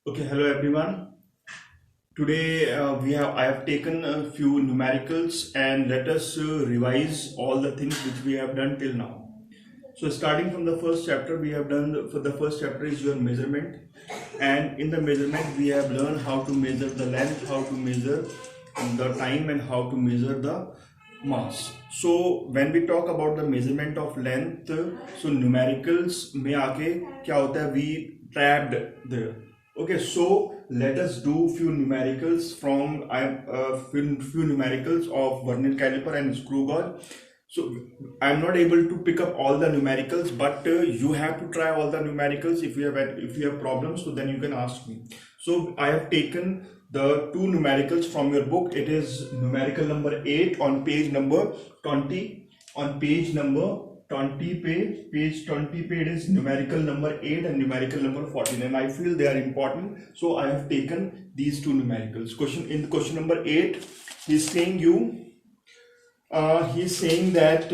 Okay, hello everyone. Today I have taken a few numericals and let us revise all the things which we have done till now. So starting from the first chapter, we have done for the first chapter is your measurement, and in the measurement we have learned how to measure the length, how to measure the time, and how to measure the mass. So when we talk about the measurement of length, so numericals में आके क्या होता है, we trapped there. Okay, so let us do few numericals from few numericals of vernier caliper and screw gauge. So I'm not able to pick up all the numericals, but you have to try all the numericals. If you have problems, so then you can ask me. So I have taken the two numericals from your book. It is numerical number 8 on page number 20. On page number 20 page 20 it is numerical number 8 and numerical number 14, and I feel they are important, so I have taken these two numericals. Question number 8, he's saying that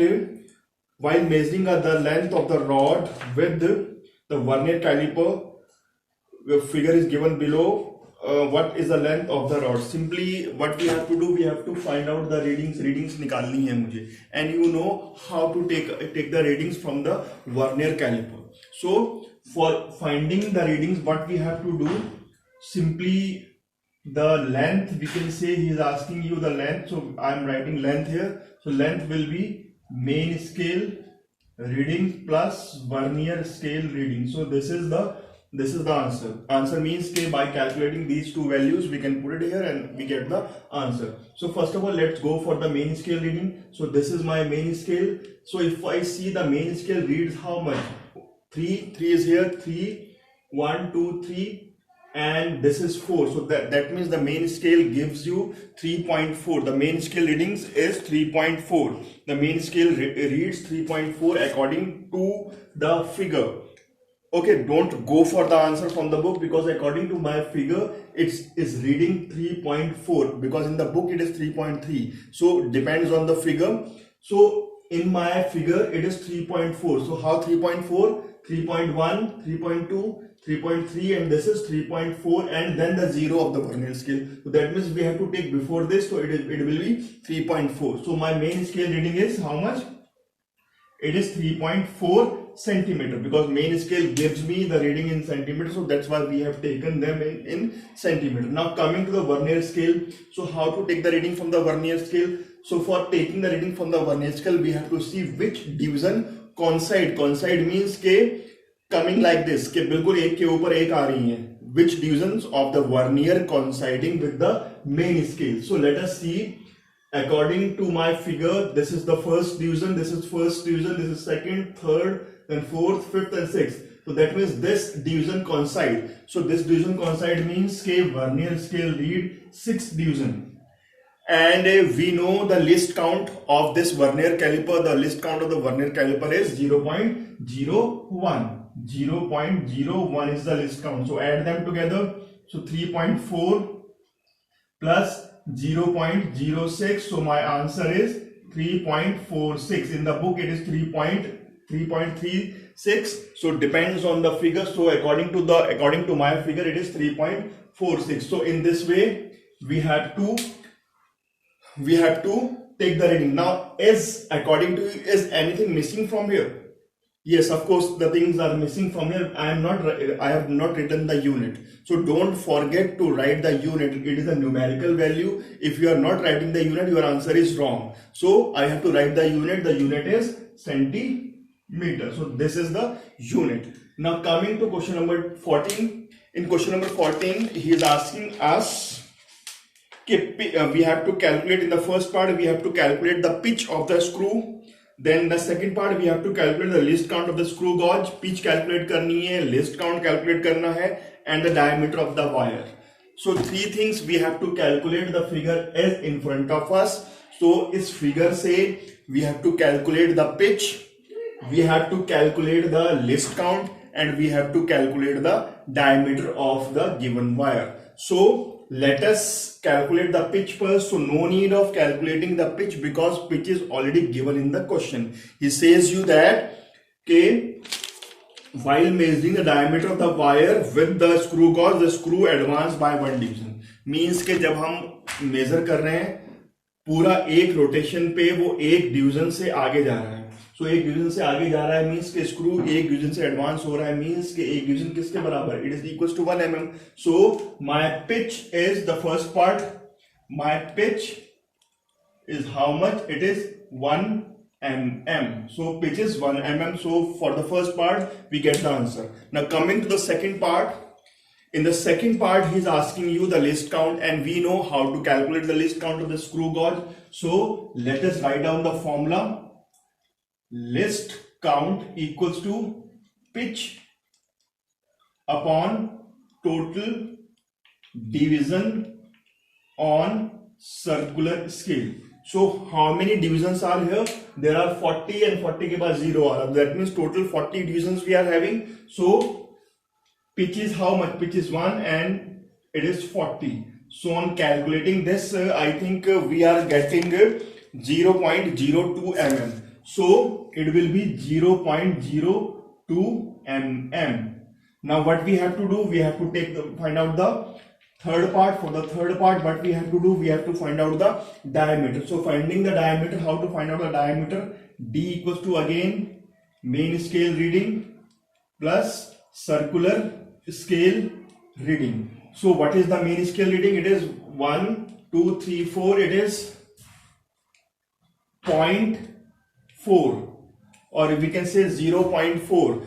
while measuring the length of the rod with the vernier caliper, the figure is given below. What is the length of the rod? Simply what we have to do, we have to find out the readings निकालनी है मुझे, and you know how to take the readings from the vernier caliper. So for finding the readings, what we have to do, simply the length, we can say he is asking you the length, so I am writing length here. So length will be main scale reading plus vernier scale reading. So this is the answer. Answer means that by calculating these two values, we can put it here and we get the answer. So first of all, let's go for the main scale reading. So this is my main scale. So if I see the main scale reads how much? 3 is here, 3, 1, 2, 3, and this is 4. So that means the main scale gives you 3.4. The main scale readings is 3.4. The main scale reads 3.4 according to the figure. Okay, don't go for the answer from the book, because according to my figure it is reading 3.4, because in the book it is 3.3. So depends on the figure. So in my figure it is 3.4. So how 3.4? 3.1, 3.2, 3.3, and this is 3.4, and then the 0 of the vernier scale. So that means we have to take before this, so it will be 3.4. So my main scale reading is how much? It is 3.4 centimeter, because main scale gives me the reading in centimeter, so that's why we have taken them in centimeter. Now coming to the vernier scale, so how to take the reading from the vernier scale? So for taking the reading from the vernier scale, we have to see which division coincide. Coincide means के coming like this, के बिल्कुल एक के ऊपर एक आ रही हैं. Which divisions of the vernier coinciding with the main scale? So let us see. According to my figure, this is the first division, this is first division, this is second, third, then fourth, fifth, and sixth. So that means this division coincide. So this division coincide means के vernier scale read 6th division. And we know the list count of this vernier caliper. The list count of the vernier caliper is 0.01. 0.01 is the list count. So add them together. So 3.4 plus 0.06. So my answer is 3.46. In the book it is 3.36. So depends on the figure. So according to my figure it is 3.46. So in this way we have to take the reading. Now according to you, is anything missing from here? Yes, of course the things are missing from here. I have not written the unit. So don't forget to write the unit. It is a numerical value. If you are not writing the unit, your answer is wrong. So I have to write the unit. The unit is centimeter. So this is the unit. Now coming to question number 14. In question number 14, he is asking us, we have to calculate. In the first part we have to calculate the pitch of the screw. Then the second part we have to calculate the list count of the screw gauge. Pitch calculate करनी है, list count calculate करना है, and the diameter of the wire. So three things we have to calculate. The figure is in front of us. So इस figure से we have to calculate the pitch, we have to calculate the list count, and we have to calculate the diameter of the given wire. So let us calculate the pitch first. So no need of calculating the pitch, because pitch is already given in the question. He says you that okay, while measuring the diameter of the wire with the screw gauge, the screw advanced by 1 division. Means के जब हम major कर रहे हैं पूरा एक rotation पे वो एक डिवीजन से आगे जा रहा है. सो एक डिवीजन से आगे जा रहा है मीन्स के स्क्रू एक डिवीजन से एडवांस हो रहा है मीन्स के एक डिवीजन किसके बराबर, it is equal to 1 mm. So my pitch is the first part, my pitch is how much, it is 1 mm. So pitch is 1 mm. So for the first part we get the answer. Now coming to the second part, in the second part he is asking you the list count, and we know how to calculate the list count of the screw gauge. So let us write down the formula. List count equals to pitch upon total division on circular scale. So how many divisions are here? There are 40 and 40 के बाद 0 आ रहा. That means total 40 divisions we are having. So pitch is how much? Pitch is 1 and it is 40. So on calculating this, I think we are getting 0.02 mm. So it will be 0.02 mm. Now what we have to do? We have to find out the third part. For the third part, what we have to do? We have to find out the diameter. So finding the diameter, how to find out the diameter? D equals to again main scale reading plus circular scale reading. So what is the main scale reading? It is 1, 2, 3, 4. It is 0.4, or we can say 0.4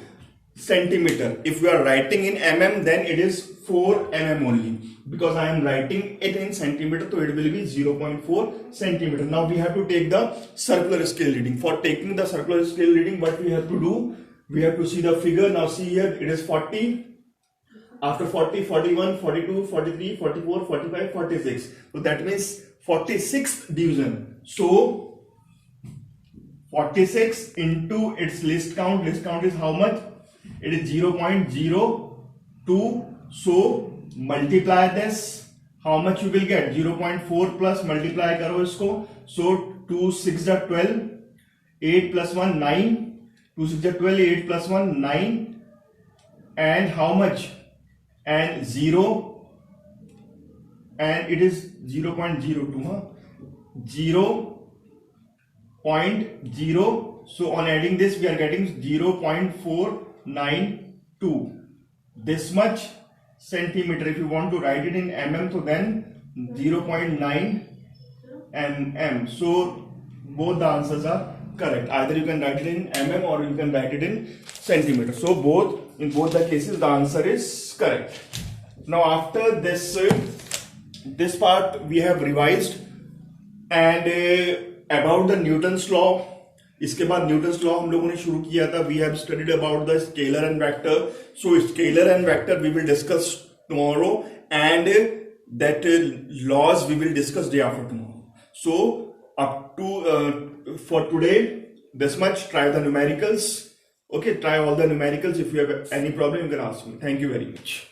centimeter. If we are writing in mm, then it is 4 mm only. Because I am writing it in centimeter, so it will be 0.4 centimeter. Now we have to take the circular scale reading. For taking the circular scale reading, what we have to do? We have to see the figure. Now see here, it is 40. After 40, 41, 42, 43, 44, 45, 46. So that means 46th division. So 46 into its list count. List count is how much? It is 0.02. So multiply this, how much you will get? 0.4 plus multiply करो इसको. So 2 6 are 12, 8 plus 1 9, 2 6 are 12, 8 plus 1 9, and how much? And 0, and it is 0.02, 0.0. So on adding this we are getting 0.492. This much centimeter. If you want to write it in mm, so then 0.9 mm. So both the answers are correct. Either you can write it in mm or you can write it in centimeter. So in both the cases the answer is correct. Now after this part we have revised, and about the Newton's law. इसके बाद Newton's law हम लोगों ने शुरू किया था. We have studied about the scalar and vector. So scalar and vector we will discuss tomorrow, and that laws we will discuss day after tomorrow. So up to for today this much. Try the numericals. Okay, try all the numericals. If you have any problem, you can ask me. Thank you very much.